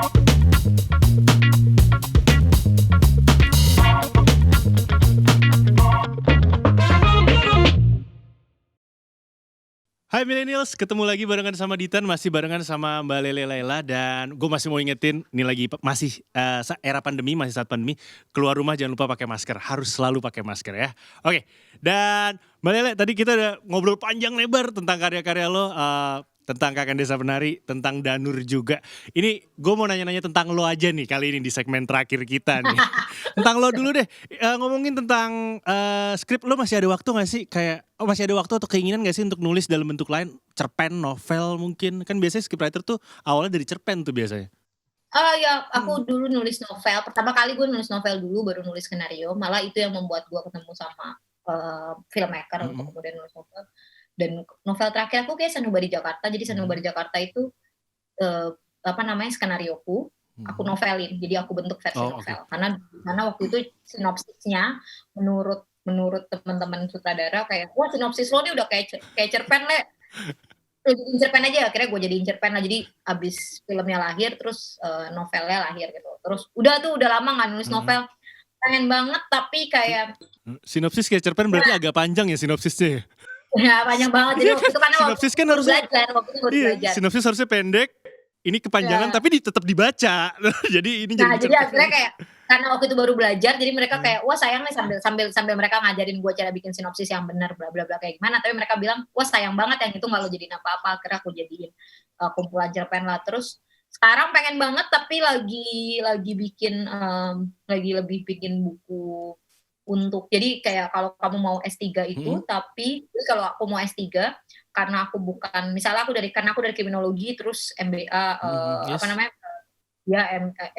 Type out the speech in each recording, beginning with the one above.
Hai millennials, ketemu lagi barengan sama Ditan, masih barengan sama Mbak Lele Laila. Dan gue masih mau ingetin, ini lagi masih era pandemi, masih saat pandemi. Keluar rumah jangan lupa pakai masker, harus selalu pakai masker ya. Oke, dan Mbak Lele tadi kita udah ngobrol panjang lebar tentang karya-karya lo, tentang Kakak Desa Penari, tentang Danur juga. Ini gue mau nanya-nanya tentang lo aja nih kali ini di segmen terakhir kita nih. Tentang lo dulu deh, ngomongin tentang skrip, lo masih ada waktu gak sih? Kayak masih ada waktu atau keinginan gak sih untuk nulis dalam bentuk lain? Cerpen, novel mungkin? Kan biasanya scriptwriter tuh awalnya dari cerpen tuh biasanya. Ya, aku dulu nulis novel. Pertama kali gue nulis novel dulu, baru nulis skenario. Malah itu yang membuat gue ketemu sama filmmaker untuk kemudian nulis novel. Dan novel terakhir aku kayak Sanubari Jakarta. Jadi Sanubari Jakarta itu skenarioku. Aku novelin. Jadi aku bentuk versi novel. Karena waktu itu sinopsisnya menurut teman-teman sutradara kayak, wah sinopsis lo nih udah kayak cerpen Le. Jadiin cerpen aja, akhirnya gue jadiin cerpen lah. Jadi abis filmnya lahir, terus novelnya lahir gitu. Terus udah lama gak nulis novel. Pengen banget tapi kayak sinopsis kayak cerpen berarti agak panjang ya sinopsisnya. Ya panjang banget. Jadi waktu itu karena sinopsis kan harusnya belajar. Sinopsis harusnya pendek. Ini kepanjangan tapi tetap dibaca. Jadi ini jadi akhirnya kayak karena waktu itu baru belajar, jadi mereka kayak wah sayang nih sambil mereka ngajarin gue cara bikin sinopsis yang benar bla bla bla kayak gimana, tapi mereka bilang wah sayang banget yang itu nggak lo jadiin apa-apa. Akhirnya aku jadiin kumpulan cerpen lah. Terus sekarang pengen banget tapi lagi bikin lagi lebih bikin buku untuk, jadi kayak kalau kamu mau S3 itu tapi kalau aku mau S3 karena aku bukan, misalnya karena aku dari kriminologi terus MBA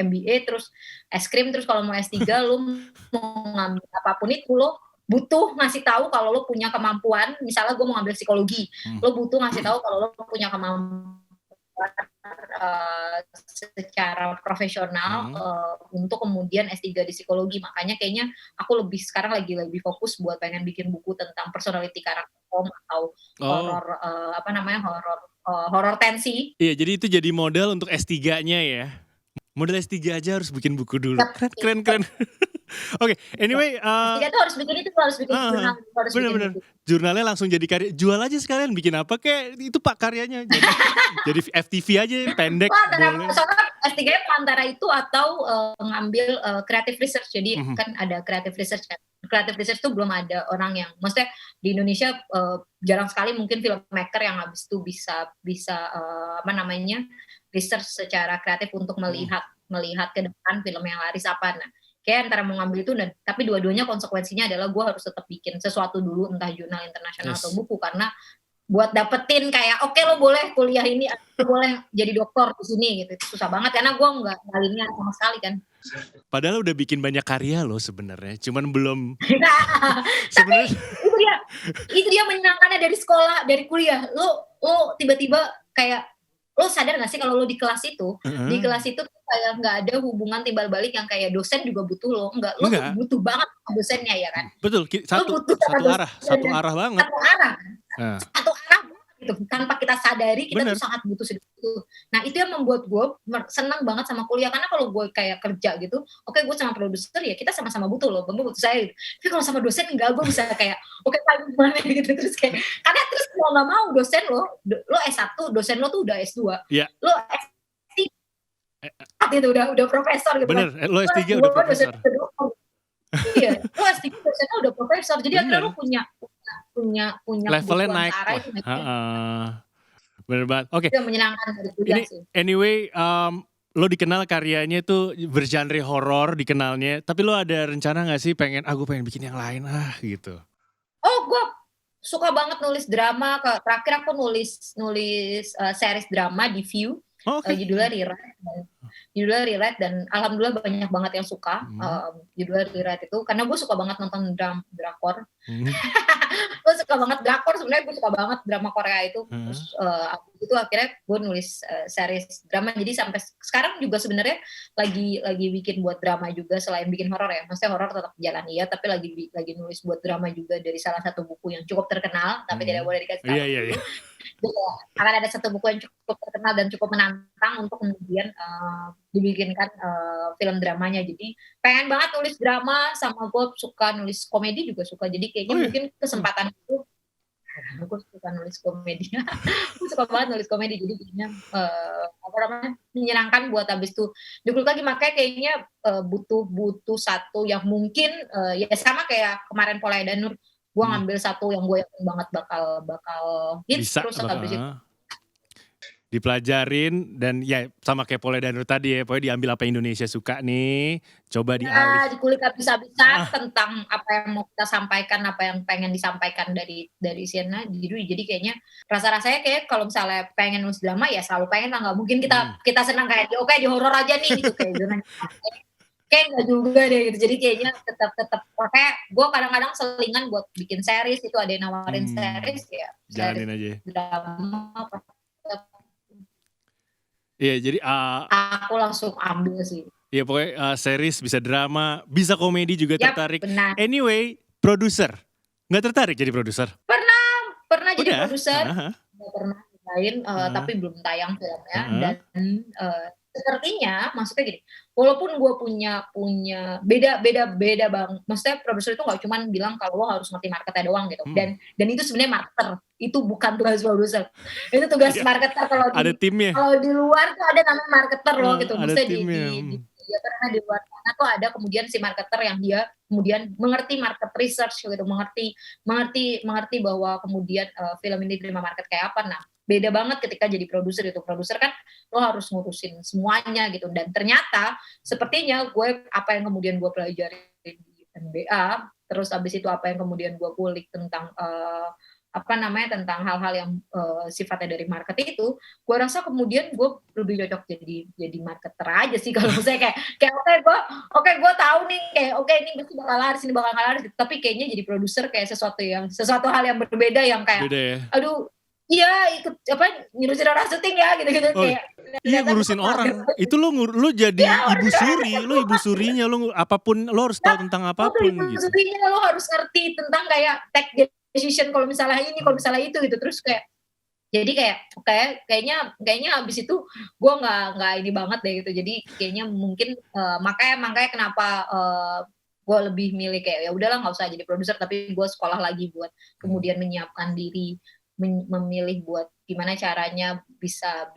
MBA terus eskrim, terus kalau mau S3 lo mau ngambil apapun itu lo butuh ngasih tahu kalau lo punya kemampuan. Misalnya gue mau ngambil psikologi, lo butuh ngasih tahu kalau lo punya kemampuan secara profesional untuk kemudian S3 di psikologi. Makanya kayaknya aku sekarang lagi fokus buat pengen bikin buku tentang personality karakter atau horor tensi. Iya, jadi itu jadi modal untuk S3-nya ya. Modal S3 aja harus bikin buku dulu. Keren. Oke, anyway. S3 tuh harus bikin jurnal. Bener. Jurnalnya langsung jadi karya. Jual aja sekalian, bikin apa kayak itu Pak karyanya. Jadi FTV aja pendek. Soalnya S3 antara itu atau ngambil creative research. Jadi kan ada creative research. Creative research tuh belum ada orang yang, maksudnya di Indonesia jarang sekali mungkin filmmaker yang habis itu bisa research secara kreatif untuk melihat ke depan film yang laris apa. Nah, kayak antara mau ngambil itu tapi dua-duanya konsekuensinya adalah gue harus tetap bikin sesuatu dulu, entah jurnal internasional atau buku, karena buat dapetin kayak oke, lo boleh kuliah ini, lo boleh jadi dokter di sini gitu, itu susah banget karena gue nggak ngalinnya sama sekali kan. Padahal udah bikin banyak karya lo sebenarnya, cuman belum. Tapi itu dia menyenangkannya dari sekolah, dari kuliah. Lo tiba-tiba kayak lo sadar gak sih kalau lo di kelas itu, di kelas itu kayak nggak ada hubungan timbal balik yang kayak dosen juga butuh lo, lo butuh banget dosennya ya kan. Betul, satu arah banget. Satu arah gitu, tanpa kita sadari kita tuh sangat butuh itu. Nah itu yang membuat gue senang banget sama kuliah, karena kalau gue kayak kerja gitu, oke gue sama produser ya kita sama-sama butuh loh, gue butuh saya gitu. Tapi kalau sama dosen enggak, gue bisa kayak oke paling gimana gitu, terus kayak karena terus kalau nggak mau dosen lo S1, dosen lo tuh udah S2, lo S3 itu udah profesor gitu. Bener, lo S3 udah profesor. Iya, lo S3 dosennya udah profesor, jadi akhirnya lo punya levelnya naik. Bener banget. Oke. Itu menyenangkan dari kuliah sih. Anyway, lo dikenal karyanya itu bergenre horor dikenalnya, tapi lo ada rencana nggak sih pengen bikin yang lain gitu? Oh, gue suka banget nulis drama. Terakhir aku nulis series drama di View. Judulnya Rewrite dan alhamdulillah banyak banget yang suka judulnya Rewrite itu, karena gue suka banget nonton drakor. Gue suka banget drakor, sebenarnya gue suka banget drama Korea itu. Terus itu akhirnya gue nulis series drama. Jadi sampai sekarang juga sebenarnya lagi bikin buat drama juga selain bikin horor ya. Maksudnya horor tetap jalan iya, tapi lagi nulis buat drama juga dari salah satu buku yang cukup terkenal, tapi tidak boleh dikasih tahu. Iya. Akan ada satu buku yang cukup terkenal dan cukup menantang untuk kemudian dibikinkan film dramanya. Jadi pengen banget nulis drama, sama gue suka nulis komedi juga suka. Jadi kayaknya mungkin kesempatan itu aku suka nulis komedi. Aku suka banget nulis komedi, jadi kayaknya menyenangkan buat habis itu dikulik lagi. Makanya kayaknya butuh satu yang mungkin ya sama kayak kemarin Pola Edanur, gue ngambil satu yang gue yakin banget bakal hits, terus habis itu dipelajarin dan ya sama kayak Pola Edanur tadi ya, pokoknya diambil apa Indonesia suka nih, coba dialih. Dikulik habis-habisan tentang apa yang mau kita sampaikan, apa yang pengen disampaikan dari Sienna. Jadi kayaknya rasanya kayak kalau misalnya pengen nulis drama ya selalu pengen lah, nggak mungkin kita senang kayak oke di horor aja nih gitu kayak gitu. Kayak nggak juga deh gitu. Jadi kayaknya tetap kayak gue kadang-kadang selingan buat bikin series, itu ada yang nawarin series ya jalanin aja drama. Iya, jadi aku langsung ambil sih. Iya, pokoknya series bisa drama, bisa komedi juga tertarik. Benar. Anyway, produser. Nggak tertarik jadi produser? Pernah jadi produser. Pernah lain, tapi belum tayang filmnya. Dan sepertinya, maksudnya gini, walaupun gue punya beda bang, maksudnya produser itu nggak cuma bilang kalau lo harus ngerti marketnya doang gitu, dan itu sebenarnya marketer, itu bukan tugas produser, itu tugas marketer. Kalau ada timnya, kalau di luar tuh ada namanya marketer loh gitu, maksudnya di luar sana tuh ada kemudian si marketer yang dia kemudian mengerti market research gitu, mengerti bahwa kemudian film ini terima market kayak apa. Nah, beda banget ketika jadi produser itu. Produser kan lo harus ngurusin semuanya gitu, dan ternyata sepertinya apa yang kemudian gue pelajari di NBA, terus abis itu apa yang kemudian gue kulik tentang tentang hal-hal yang sifatnya dari market itu, gue rasa kemudian gue lebih cocok jadi marketer aja sih. Kalau saya kayak gue tahu nih kayak ini pasti bakal laris, ini bakal laris, tapi kayaknya jadi produser kayak sesuatu hal yang berbeda yang kayak aduh iya ikut ngurusin orang syuting ya gitu-gitu. Kayak iya, ngurusin orang itu lo jadi ibu suri, lo ibu surinya, lo apapun lo harus tahu tentang apapun ibu gitu. Surinya lo harus ngerti tentang kayak take decision kalau misalnya ini, kalau misalnya itu gitu. Terus jadi kayaknya abis itu gue nggak ini banget deh gitu. Jadi kayaknya mungkin makanya kenapa gue lebih milih kayak ya udahlah nggak usah jadi produser, tapi gue sekolah lagi buat kemudian menyiapkan diri, memilih buat gimana caranya bisa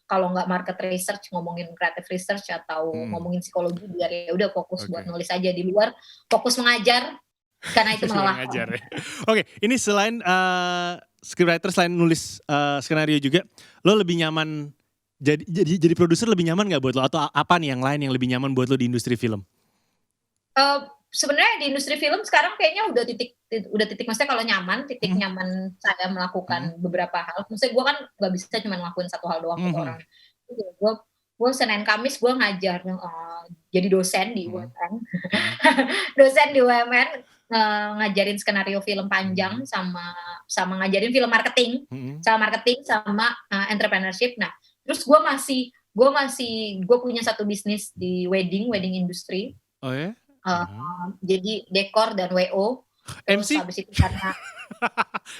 kalau nggak market research ngomongin creative research atau ngomongin psikologi, biar ya udah fokus buat nulis aja, di luar fokus mengajar karena itu melelahkan. Ya. Oke, ini selain scriptwriter, selain nulis skenario juga, lo lebih nyaman jadi produser, lebih nyaman nggak buat lo, atau apa nih yang lain yang lebih nyaman buat lo di industri film? Sebenarnya di industri film sekarang kayaknya udah titik maksudnya kalau nyaman, titik nyaman saya melakukan beberapa hal. Maksudnya gue kan nggak bisa cuma ngelakuin satu hal doang ke orang. Gue Senin Kamis gue ngajar jadi dosen di UMN. Dosen di UMN, ngajarin skenario film panjang sama ngajarin film marketing, sama entrepreneurship. Nah, terus gue punya satu bisnis di wedding industry. Oh ya? Jadi dekor dan WO. MC? Habis itu karena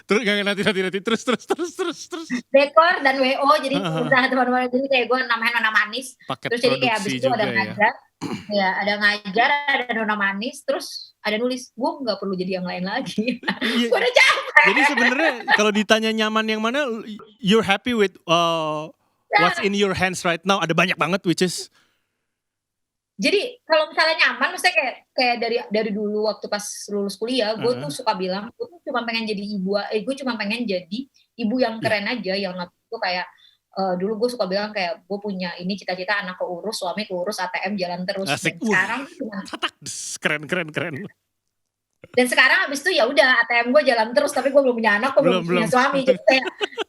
terus nanti terus. Dekor dan WO, jadi usaha teman-teman, jadi kayak gue namanya Nona Manis. Paket terus jadi kayak habis itu ada ngajar, ya ada ngajar, ada Nona Manis, terus ada nulis. Gue nggak perlu jadi yang lain lagi. Gue udah capek. Jadi sebenarnya kalau ditanya nyaman yang mana, you're happy with what's in your hands right now? Ada banyak banget which is. Jadi kalau misalnya nyaman, maksudnya kayak dari dulu waktu pas lulus kuliah, gue tuh suka bilang, gue tuh cuma pengen jadi gue cuma pengen jadi ibu yang keren aja, yang tuh kayak dulu gue suka bilang kayak gue punya ini cita-cita, anak keurus, suami keurus, ATM jalan terus. Asik. Dan sekarang keren. Dan sekarang abis itu ya udah ATM gue jalan terus, tapi gue belum punya anak, gue belum punya suami. Jadi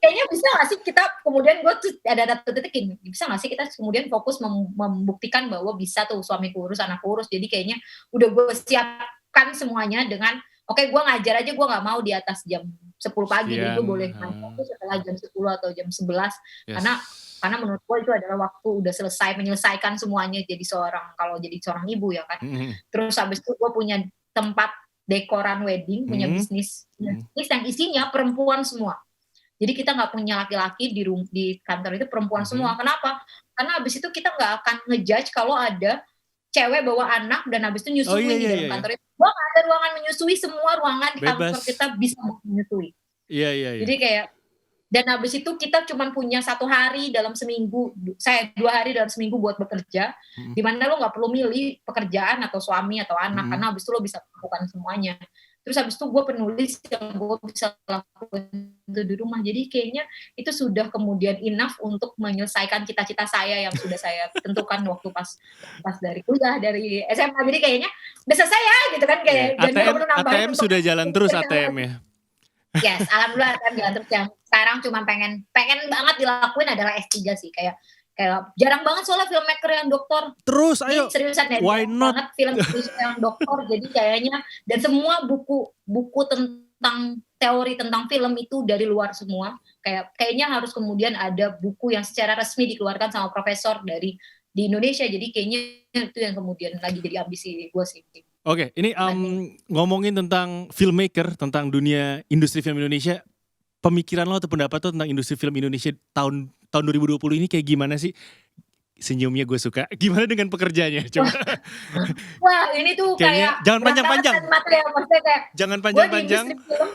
kayaknya bisa nggak sih kita kemudian, gue tuh ada titik ini, bisa nggak sih kita kemudian fokus membuktikan bahwa bisa tuh suami kurus, anak kurus. Jadi kayaknya udah gue siapkan semuanya dengan gue ngajar aja, gue nggak mau di atas jam 10 pagi, jadi gue Siang, boleh main itu setelah jam 10 atau jam 11 karena yes. menurut gue itu adalah waktu udah menyelesaikan semuanya jadi seorang ibu ya kan. Mhm, Terus habis itu gue punya tempat dekoran wedding, punya mhm, mhm. bisnis yang isinya perempuan semua. Jadi kita nggak punya laki-laki di kantor itu perempuan semua. Mhm. Kanapa? Karena habis itu kita nggak akan ngejudge kalau ada cewek bawa anak dan habis itu Oh, iya nyusuin di iya dalam iya iya. kantor itu. Gua nggak ada ruangan menyusui, semua ruangan di kantor Bebas. kita bisa menyusui. Iya iya iya. Jadi kayak dan habis itu kita cuma punya 1 hari dalam seminggu, 2 hari dalam seminggu buat bekerja, Mhm, di mana lo nggak perlu milih pekerjaan atau suami atau anak, mhm. karena habis itu lo bisa melakukan semuanya. Terus habis itu gue penulis yang gue bisa lakuin itu di rumah. Jadi kayaknya itu sudah kemudian enough untuk menyelesaikan cita-cita saya yang sudah saya tentukan waktu pas dari kuliah, dari SMA. Jadi kayaknya udah selesai ya gitu kan, Iya, kayak dan gue ATM perlu nambahin ATM untuk sudah jalan terus ATM ya? yes, alhamdulillah kan jalan terus. Yang sekarang cuma pengen banget dilakuin adalah S3 sih, kayak kayak jarang banget soalnya filmmaker yang doktor. Terus Ini ayo, seriusan deh, why jarang not? banget film Indonesia yang doktor, jadi kayaknya dan semua buku tentang teori tentang film itu dari luar semua. Kayaknya harus kemudian ada buku yang secara resmi dikeluarkan sama profesor di Indonesia. Jadi kayaknya itu yang kemudian lagi jadi ambisi gue sih. Oke, ini Dibanding ngomongin tentang filmmaker, tentang dunia industri film Indonesia, pemikiran lo atau pendapat lo tentang industri film Indonesia tahun tahun 2020 ini kayak gimana sih? Senyumnya gue suka. Gimana dengan pekerjaannya? Coba. wah ini tuh Kayaknya kayak jangan berat banget panjang-panjang. kan material, maksudnya kayak Jangan gue di panjang-panjang. industri film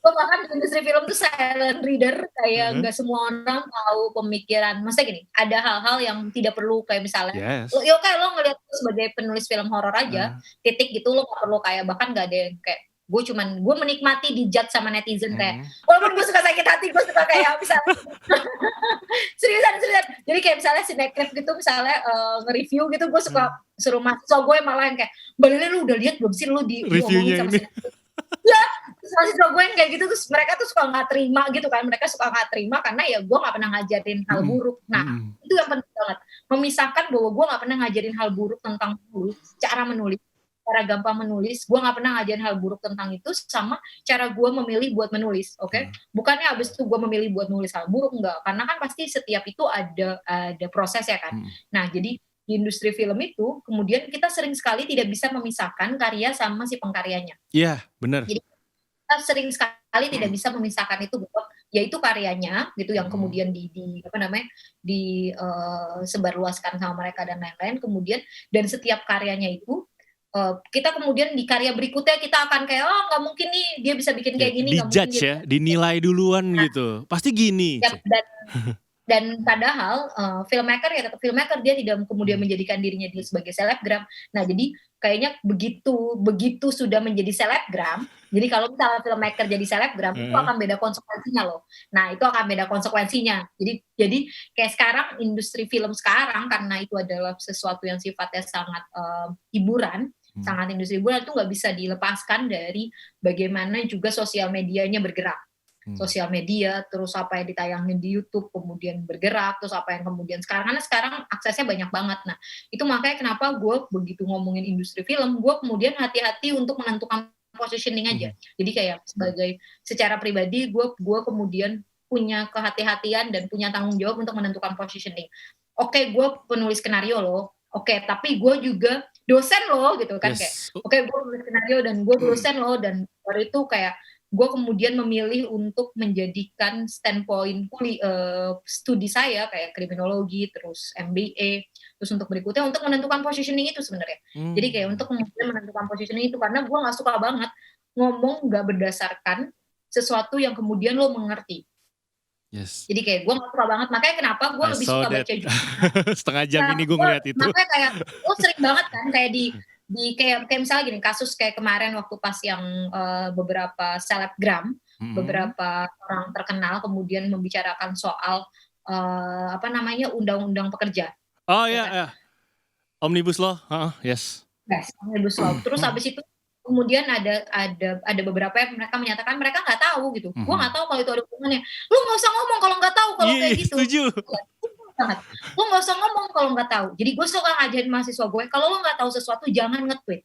gue bahkan di industri film tuh silent reader, kayak Heeh. nggak semua orang tahu pemikiran, maksudnya gini, ada hal-hal yang tidak perlu kayak misalnya Yes. kayak lo ngeliat gue sebagai penulis film horor aja, Heeh. titik gitu, lo nggak perlu kayak, bahkan nggak ada yang kayak gue menikmati dijudge sama netizen, kayak Mhm. walaupun gue suka sakit hati, gue suka kayak misalnya seriusan jadi kayak misalnya sinetron gitu, misalnya nge-review gitu, gue suka Mhm. suruh mahasiswa gue malah yang kayak, Mbak Lili lu udah lihat belum sih lu diomongin Reviewnya sama ini. sinetron. Ya, terus mahasiswa gue yang kayak gitu, terus mereka tuh suka nggak terima gitu kan, mereka suka nggak terima karena ya gue nggak pernah ngajarin hal Mhm. buruk. Nah, Mhm. itu yang penting banget, memisahkan bahwa gue nggak pernah ngajarin hal buruk tentang menulis, cara gampang menulis, gue nggak pernah ngajarin hal buruk tentang itu, sama cara gue memilih buat menulis, oke? Mhm. Bukannya abis itu gue memilih buat nulis hal buruk, enggak, karena kan pasti setiap itu ada proses ya kan. Mhm. Nah, jadi di industri film itu kemudian kita sering sekali tidak bisa memisahkan karya sama si pengkaryanya. Iya, benar. Jadi kita sering sekali tidak bisa memisahkan itu, bahwa yaitu karyanya gitu yang Mhm. kemudian sebarluaskan sama mereka dan lain-lain, kemudian dan setiap karyanya itu kita kemudian di karya berikutnya kita akan kayak, oh nggak mungkin nih dia bisa bikin Ya, kayak gini, nggak mungkin di-judge dia ya, bisa bikin kayak dinilai duluan gini. Nah, gitu. Pasti gini, Yap, ceh. dan padahal filmmaker ya tetap filmmaker, dia tidak kemudian Mhm. menjadikan dirinya dia sebagai selebgram. Nah, jadi kayaknya begitu sudah menjadi selebgram, jadi kalau misalnya filmmaker jadi selebgram itu Heeh. akan beda konsekuensinya loh. Nah, itu akan beda konsekuensinya. Jadi kayak sekarang industri film sekarang, karena itu adalah sesuatu yang sifatnya sangat hiburan, Mhm. sangat industri hiburan, itu nggak bisa dilepaskan dari bagaimana juga sosial medianya bergerak. Mhm. Sosial media, terus apa yang ditayangin di YouTube kemudian bergerak, terus apa yang kemudian karena sekarang aksesnya banyak banget. Nah, itu makanya kenapa gue begitu ngomongin industri film, gue kemudian hati-hati untuk menentukan positioning aja. Mhm. Jadi kayak secara pribadi gue kemudian punya kehati-hatian dan punya tanggung jawab untuk menentukan positioning. Oke, gue penulis skenario loh. Oke, tapi gue juga dosen loh gitu kan, kayak Yes. oke, gue penulis skenario dan gue dosen loh, dan baru itu kayak gue kemudian memilih untuk menjadikan standpoint studi saya kayak kriminologi, terus MBA, terus untuk berikutnya untuk menentukan positioning itu sebenarnya. Jadi kayak untuk kemudian menentukan positioning itu, karena gue nggak suka banget ngomong nggak berdasarkan sesuatu yang kemudian lo mengerti. Yes. Jadi kayak gue nggak suka banget, makanya kenapa gue I lebih saw suka that. baca juga. Setengah jam Nah, ini gue ngeliat itu. makanya kayak lo sering banget kan kayak di kayak misalnya gini, kasus kayak kemarin waktu pas yang beberapa selebgram, beberapa orang terkenal kemudian membicarakan soal undang-undang pekerja. Oh Ya ya, kan? ya. Omnibus Law, yes. Yes, omnibus law. Terus habis itu kemudian ada beberapa yang mereka menyatakan mereka nggak tahu gitu. Gue nggak tahu kalau itu ada hubungannya. Lu nggak usah ngomong kalau nggak tahu kalau Iya, kayak iya, gitu. setuju. Banget. Lu nggak usah ngomong kalau nggak tahu. Jadi gue suka ngajarin mahasiswa gue, kalau lu nggak tahu sesuatu jangan nge-tweet.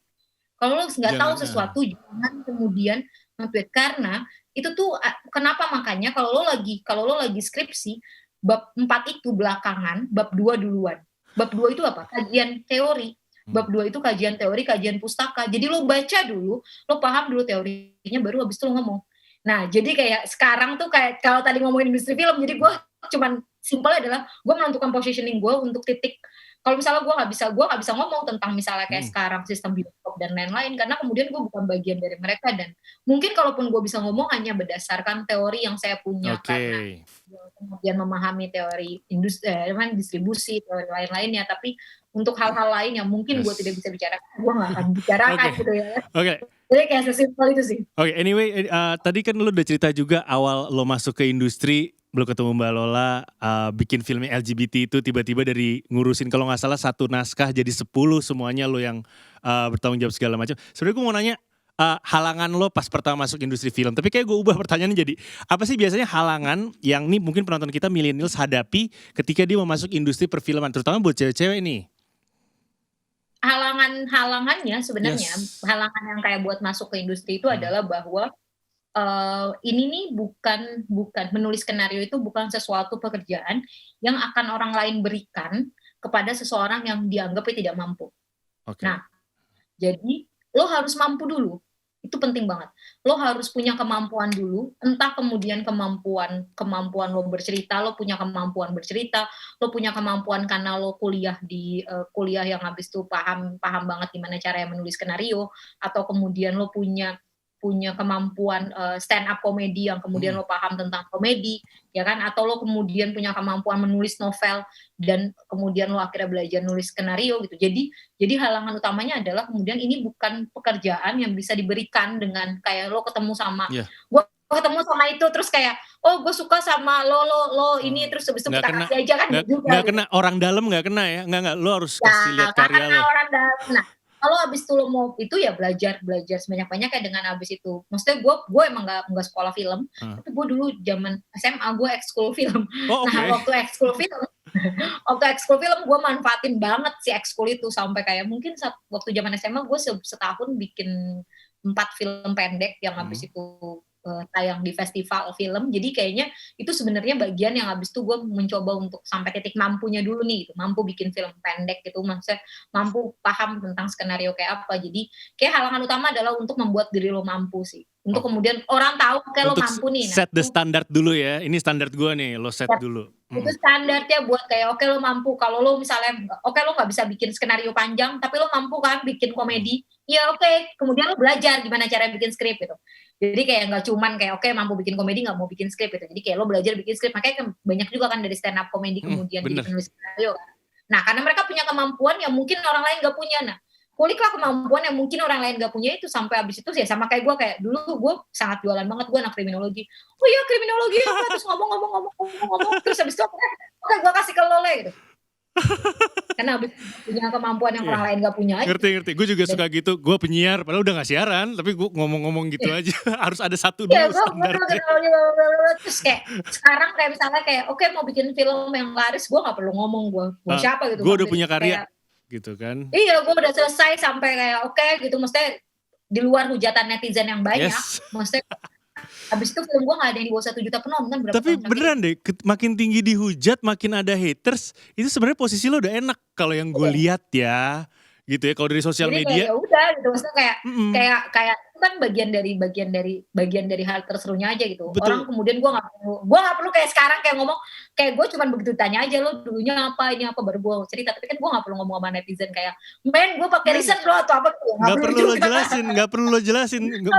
Kalau lu nggak tahu sesuatu jangan kemudian nge-tweet, karena Itu tuh kenapa makanya kalau lo lagi skripsi, bab 4 itu belakangan, bab 2 duluan. Bab 2 itu apa? Kajian teori. Bab 2 itu kajian teori, kajian pustaka. Jadi lo baca dulu, lo paham dulu teorinya, baru habis itu lo ngomong. Nah, jadi kayak sekarang tuh kayak kalau tadi ngomongin industri film, jadi gue cuman simpelnya adalah gue menentukan positioning gue untuk titik. Kalau misalnya gue nggak bisa ngomong tentang misalnya kayak sekarang sistem bioskop dan lain-lain, karena kemudian gue bukan bagian dari mereka, dan mungkin kalaupun gue bisa ngomong hanya berdasarkan teori yang saya punya, karena kemudian memahami teori industri, distribusi, teori lain-lainnya, tapi untuk hal-hal lain yang mungkin gue tidak bisa bicarakan, gue nggak akan bicarakan gitu ya. Jadi kayak sesimpel itu sih. Anyway, tadi kan lu udah cerita juga awal lo masuk ke industri, belum ketemu Mbak Lola, bikin film LGBT itu tiba-tiba dari ngurusin kalau nggak salah 1 naskah jadi 10 semuanya lo yang bertanggung jawab segala macam. Sebenarnya gue mau nanya halangan lo pas pertama masuk industri film. Tapi kayak gue ubah pertanyaannya jadi apa sih biasanya halangan yang nih mungkin penonton kita millennials hadapi ketika dia mau masuk industri perfilman, terutama buat cewek-cewek nih? Halangannya sebenarnya, halangan yang kayak buat masuk ke industri itu adalah bahwa ini nih bukan menulis skenario itu bukan sesuatu pekerjaan yang akan orang lain berikan kepada seseorang yang dianggapnya tidak mampu. Nah, jadi lo harus mampu dulu. Itu penting banget. Lo harus punya kemampuan dulu, entah kemudian kemampuan lo bercerita, lo punya kemampuan bercerita, lo punya kemampuan karena lo kuliah di kuliah yang habis itu paham banget gimana caranya menulis skenario, atau kemudian lo punya kemampuan stand up komedi yang kemudian lo paham tentang komedi, ya kan? Atau lo kemudian punya kemampuan menulis novel dan kemudian lo akhirnya belajar nulis skenario gitu. Jadi halangan utamanya adalah kemudian ini bukan pekerjaan yang bisa diberikan dengan kayak lo ketemu sama gue ketemu sama itu terus kayak gue suka sama lo ini terus habis itu kita kasih aja kan nggak kena orang dalam, nggak kena ya, nggak lo harus kasih lihat karya lo. Orang dalam. Nah, kalau abis itu lo mau itu ya belajar sebanyak-banyak kayak dengan abis itu. Maksudnya gue emang nggak sekolah film, tapi gue dulu zaman SMA gue ekskul film. Nah waktu ekskul film gue manfaatin banget si ekskul itu sampai kayak mungkin waktu zaman SMA gue setahun bikin 4 film pendek yang habis itu tayang di festival film. Jadi kayaknya itu sebenarnya bagian yang habis itu gue mencoba untuk sampai titik mampunya dulu nih gitu. Mampu bikin film pendek gitu, maksudnya mampu paham tentang skenario kayak apa. Jadi kayak halangan utama adalah untuk membuat diri lo mampu sih, untuk kemudian orang tahu kayak lo mampu nih. Set the standard dulu ya, ini standar gue nih, lo set dulu. Itu standarnya buat kayak oke lo mampu. Kalau lo misalnya lo nggak bisa bikin skenario panjang tapi lo mampu kan bikin komedi, ya oke. Kemudian lo belajar gimana cara bikin skrip gitu. Jadi kayak nggak cuman kayak mampu bikin komedi nggak mau bikin skrip gitu. Jadi kayak lo belajar bikin skrip. Makanya banyak juga kan dari stand up komedi kemudian jadi penulis skenario kan. Nah karena mereka punya kemampuan yang mungkin orang lain nggak punya. Nah kuliklah kemampuan yang mungkin orang lain gak punya itu sampai habis itu ya sama kayak gue, kayak dulu gue sangat jualan banget, gue anak kriminologi. Oh iya kriminologi ya, terus ngomong terus habis itu oke gue kasih ke lo gitu. Karena habis punya kemampuan yang orang lain gak punya. Ngerti, gue juga suka gitu. Gue penyiar, padahal udah gak siaran, tapi gue ngomong-ngomong gitu aja. Harus ada satu dulu standarnya. Terus kayak sekarang kayak misalnya kayak oke mau bikin film yang laris, gue gak perlu ngomong gue siapa gitu. Gue udah punya karya gitu kan. Iya, gue udah selesai sampai kayak oke gitu, maksudnya di luar hujatan netizen yang banyak, maksudnya habis itu film gue gak ada yang di bawah 1 juta penonton. Tapi beneran deh, makin tinggi dihujat, makin ada haters, itu sebenarnya posisi lo udah enak kalau yang gue lihat ya, gitu ya. Kalau dari sosial media. Ya udah gitu, maksudnya kayak itu kan bagian dari hal terserunya aja gitu. Betul. Orang kemudian gue nggak perlu kayak sekarang kayak ngomong kayak gue cuma begitu tanya aja lo dulunya apa ini apa baru gue cerita, tapi kan gue nggak perlu ngomong sama netizen kayak gue pakai riset lo atau apa tuh. Nggak perlu lo jelasin, nggak perlu jelasin gitu.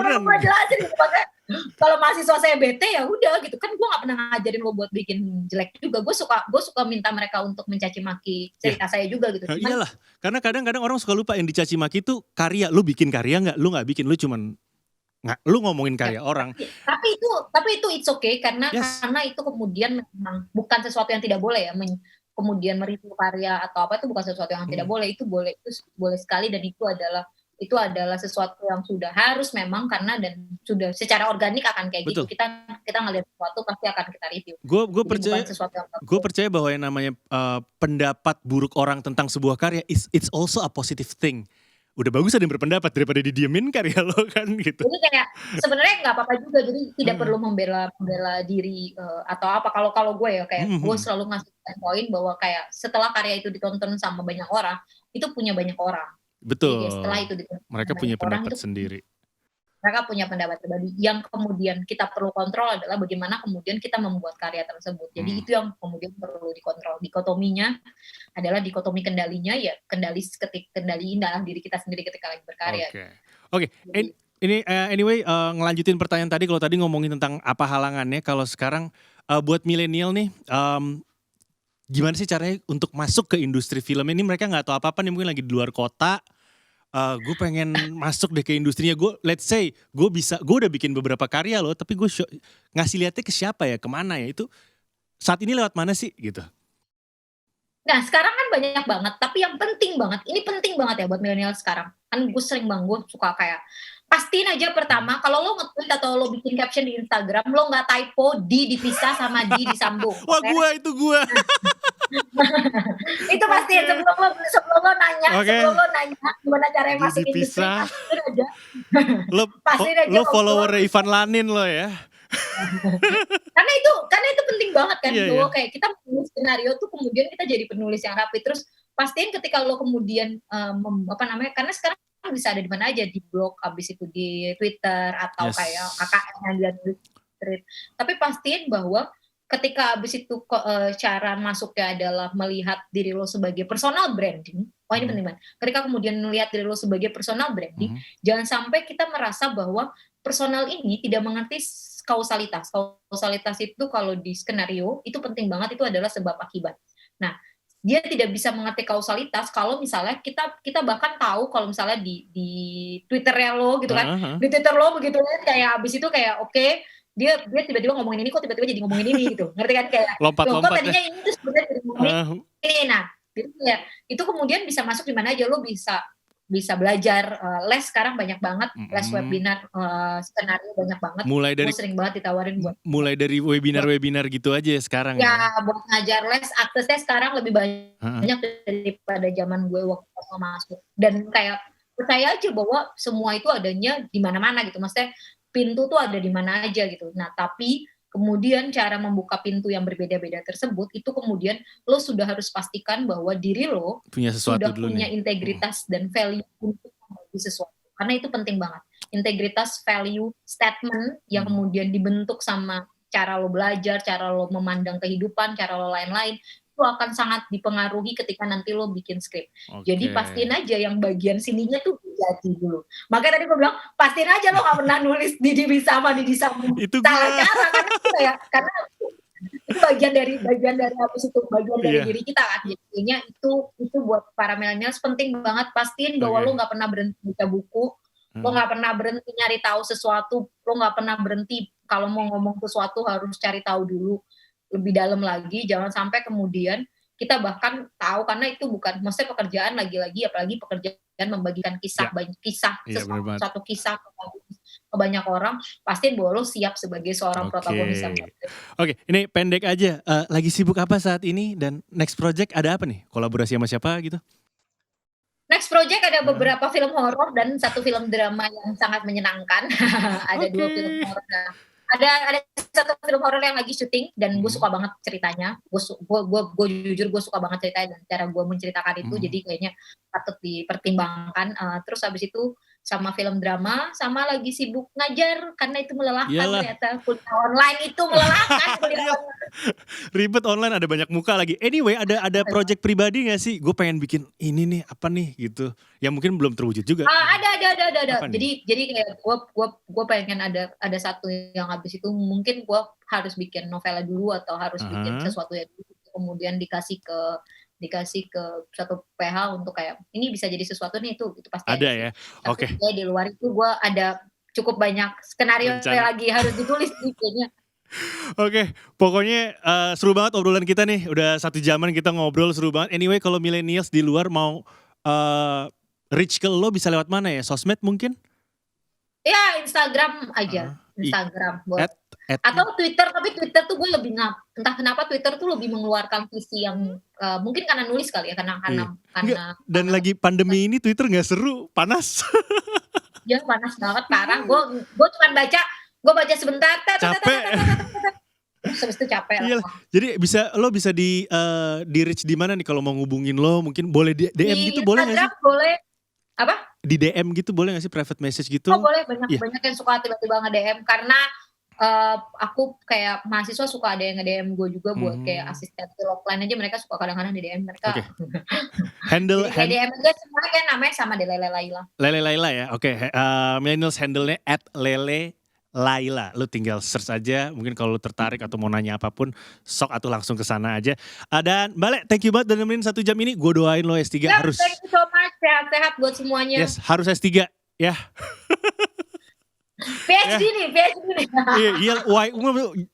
Kalau mahasiswa saya bete ya udah gitu kan, gue nggak pernah ngajarin lo buat bikin jelek juga. Gue suka minta mereka untuk mencaci maki cerita saya juga gitu. Iyalah, karena kadang-kadang orang suka lupa yang dicaci maki itu karya. Lu bikin karya nggak? Lu nggak bikin, lu cuman lu ngomongin karya orang. Tapi itu it's okay karena itu kemudian memang bukan sesuatu yang tidak boleh ya. Kemudian mereview karya atau apa itu bukan sesuatu yang tidak boleh. Itu boleh sekali, dan itu adalah sesuatu yang sudah harus memang karena dan sudah secara organik akan kayak gitu. Kita ngelihat sesuatu pasti akan kita review. Gue percaya bahwa yang namanya pendapat buruk orang tentang sebuah karya it's also a positive thing. udah bagus ada yang berpendapat daripada didiemin karya lo kan gitu. Jadi kayak sebenarnya nggak apa-apa juga, jadi tidak Hmm. perlu membela diri atau apa. Kalau gue ya kayak gue selalu ngasih poin bahwa kayak setelah karya itu ditonton sama banyak orang, itu punya banyak orang. Jadi Betul. setelah itu ditonton Mereka sama punya banyak orang pendapat itu sendiri. mereka punya pendapat pribadi. Yang kemudian kita perlu kontrol adalah bagaimana kemudian kita membuat karya tersebut. Jadi itu yang kemudian perlu dikontrol. Dikotominya adalah dikotomi kendalinya ya kendaliin dalam diri kita sendiri ketika lagi berkarya. Oke. Ini anyway ngelanjutin pertanyaan tadi, kalau tadi ngomongin tentang apa halangannya, kalau sekarang buat milenial nih gimana sih caranya untuk masuk ke industri film ini? Mereka nggak tahu apa-apa nih, mungkin lagi di luar kota. Gue pengen masuk deh ke industrinya. Gue let's say gue udah bikin beberapa karya loh, tapi gue ngasih lihatnya ke siapa ya, kemana ya, itu saat ini lewat mana sih gitu? Nah sekarang kan banyak banget, tapi yang penting banget, ini penting banget ya buat milenial sekarang. Kan gue sering banget, gue suka kayak pastiin aja pertama kalau lo nge-tweet atau lo bikin caption di Instagram, lo nggak typo dipisah sama disambung. Wah okay? itu gue. Itu pasti sebelum lo nanya gimana caranya masuk industri, pastiin aja. Lo follower Ivan Lanin lo ya. karena itu penting banget kan, yeah. Kayak kita menulis skenario tuh kemudian kita jadi penulis yang rapi, terus pastiin ketika lo kemudian karena sekarang bisa ada di mana aja, di blog, abis itu di Twitter atau kayak KKN yang dia tulis tweet. Tapi pastiin bahwa ketika abis itu cara masuknya adalah melihat diri lo sebagai personal branding. Ini penting banget. Ketika kemudian melihat diri lo sebagai personal branding, jangan sampai kita merasa bahwa personal ini tidak mengerti kausalitas. Kausalitas itu kalau di skenario itu penting banget, itu adalah sebab akibat. Nah, dia tidak bisa mengerti kausalitas kalau misalnya kita bahkan tahu kalau misalnya di Twitternya lo gitu kan, di Twitter lo begitu kan, kayak abis itu kayak oke, dia tiba-tiba ngomongin ini, kok tiba-tiba jadi ngomongin ini gitu, ngerti kan, kayak lompat-lompat kok tadinya ini terus sebenarnya jadi ngomongin ini. Nah itu kemudian bisa masuk di mana aja. Lo bisa belajar les sekarang banyak banget, les webinar skenario banyak banget. Gue sering banget ditawarin buat mulai dari webinar gitu aja ya sekarang ya buat ngajar les. Aksesnya sekarang lebih banyak daripada zaman gue waktu masuk, dan kayak percaya aja bahwa semua itu adanya di mana-mana gitu, maksudnya pintu tuh ada di mana aja gitu. Nah tapi kemudian cara membuka pintu yang berbeda-beda tersebut, itu kemudian lo sudah harus pastikan bahwa diri lo sudah punya integritas dan value untuk membagi sesuatu. Karena itu penting banget. Integritas, value, statement yang kemudian dibentuk sama cara lo belajar, cara lo memandang kehidupan, cara lo lain-lain, itu akan sangat dipengaruhi ketika nanti lo bikin skrip. Jadi pastiin aja yang bagian sininya tuh jadi dulu. Makanya tadi gue bilang, pastiin aja lo gak pernah nulis Didi bisa sama Didi sama. Itu salah cara, karena itu bagian dari habis itu bagian dari diri kita kan. Jadinya itu buat para millennials penting banget, pastiin bahwa lo gak pernah berhenti baca buku, lo gak pernah berhenti nyari tahu sesuatu, lo gak pernah berhenti kalau mau ngomong sesuatu harus cari tahu dulu lebih dalam lagi. Jangan sampai kemudian kita bahkan tahu, karena itu bukan maksudnya pekerjaan, lagi-lagi apalagi pekerjaan membagikan kisah satu kisah ke banyak orang, pasti bahwa lo siap sebagai seorang protagonis. Oke, ini pendek aja, lagi sibuk apa saat ini dan next project ada apa nih, kolaborasi sama siapa gitu? Next project ada beberapa film horor dan satu film drama yang sangat menyenangkan. Ada 2 film horor. Ada satu film horor yang lagi syuting dan gue suka banget ceritanya. Gue jujur gue suka banget ceritanya dan cara gue menceritakan itu, jadi kayaknya patut dipertimbangkan. Terus habis itu sama film drama, sama lagi sibuk ngajar karena itu melelahkan. Ternyata kuliah online itu melelahkan. Ribet online, ada banyak muka lagi. Anyway, ada project pribadi gak sih? Gue pengen bikin ini nih, apa nih gitu. Yang mungkin belum terwujud juga. Ada. Jadi kayak gue pengen ada satu yang habis itu mungkin gue harus bikin novela dulu atau harus bikin sesuatu yang dulu, kemudian dikasih ke satu PH untuk kayak ini bisa jadi sesuatu nih, itu pasti ada ya. Oke. Di luar itu gue ada cukup banyak skenario yang lagi harus ditulis nih kayaknya. Oke, pokoknya seru banget obrolan kita nih. Udah 1 jaman kita ngobrol, seru banget. Anyway, kalau millennials di luar mau reach ke lo bisa lewat mana ya? Sosmed mungkin? Ya Instagram aja. Instagram boleh. At Atau Twitter, tapi Twitter tuh gue lebih entah kenapa Twitter tuh lebih mengeluarkan visi yang mungkin karena nulis kali ya, karena dan lagi pandemi ini Twitter nggak seru, panas. Ya panas banget parah. Gue cuma baca sebentar. Capek. Terus habis itu capek Iya, lah. jadi lo bisa di reach di mana nih kalau mau ngubungin lo, mungkin boleh di DM Di gitu boleh nggak sih? Instagram boleh. Apa? Di DM gitu boleh nggak sih, private message gitu? Oh boleh, banyak Iya. yang suka tiba-tiba nge-DM karena aku kayak mahasiswa suka ada yang nge-DM gue juga buat kayak asisten logline aja, mereka suka kadang-kadang di DM mereka. Oke. Handle Jadi kayak DM gue semuanya kayak namanya sama deh, Lele Laila. Lele Laila ya. Oke, millennials handle-nya @lele Laila. Lu tinggal search aja, mungkin kalau lu tertarik atau mau nanya apapun, sok atau langsung ke sana aja. Dan Mbak Le, thank you banget udah nemenin 1 jam ini. Gue doain lo S3 harus. Thank you so much, sehat-sehat buat semuanya. Yes, harus S3 ya. PhD nih. Iya,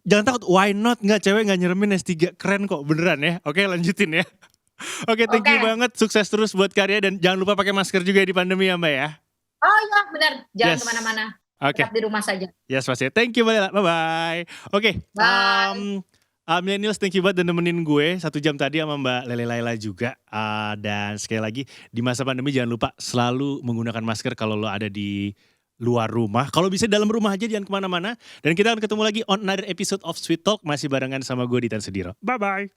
jangan takut, why not, nggak, cewek nggak nyeremin S3, keren kok, beneran ya. Oke, lanjutin ya. Oke, thank you banget, sukses terus buat karya dan jangan lupa pakai masker juga di pandemi ya Mbak ya. Oh iya benar, jangan Yes. kemana-mana, Oke. tetap di rumah saja. Yes pasti, thank you Mbak Lela, bye-bye. Oke, Bye. millennials thank you banget udah nemenin gue 1 jam tadi sama Mbak Lele Laila juga. Dan sekali lagi, di masa pandemi jangan lupa selalu menggunakan masker kalau lo ada di luar rumah. Kalau bisa dalam rumah aja, jangan kemana-mana. Dan kita akan ketemu lagi on another episode of Sweet Talk. Masih barengan sama gue Ditan Sudiro. Bye-bye.